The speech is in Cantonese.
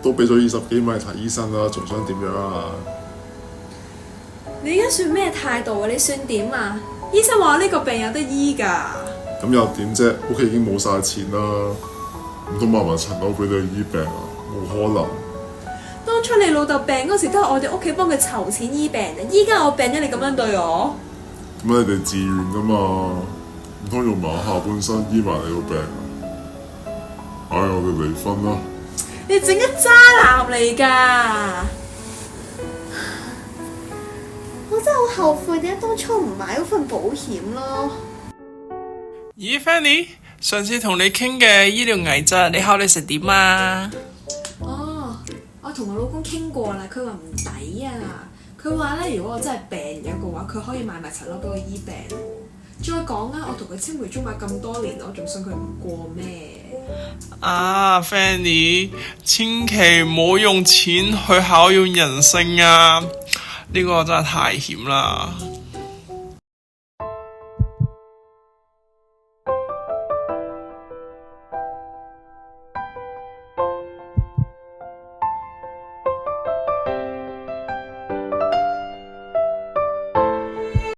都俾咗20幾萬睇醫生啦，仲想點樣啊？你而家算咩態度啊？你算點啊？醫生話呢個病有得醫㗎。咁又點啫？屋企已經冇晒錢啦，唔通賣埋層樓俾你醫病啊？冇可能。當初你老豆病嗰時都係我哋屋企幫佢籌錢醫病嘅，依家我病咗你咁樣對我？咁你哋自願㗎嘛？唔通用埋我下半身醫埋你個病啊？唉，我哋離婚啦！你整個渣男嚟㗎！我真係好後悔點解當初唔買嗰份保險咯。咦 Fanny， 上次同你傾嘅醫療危疾，你考慮成點啊？哦，我同我老公傾過啦，佢話唔抵啊。佢話咧，如果我真係病咗嘅話，佢可以買埋層樓俾我醫病喎。再講啦，我同佢青梅竹馬咁多年，我仲信佢唔過咩？啊 Fanny， 千祈唔好用錢去考驗人性啊！呢個真係太險啦〜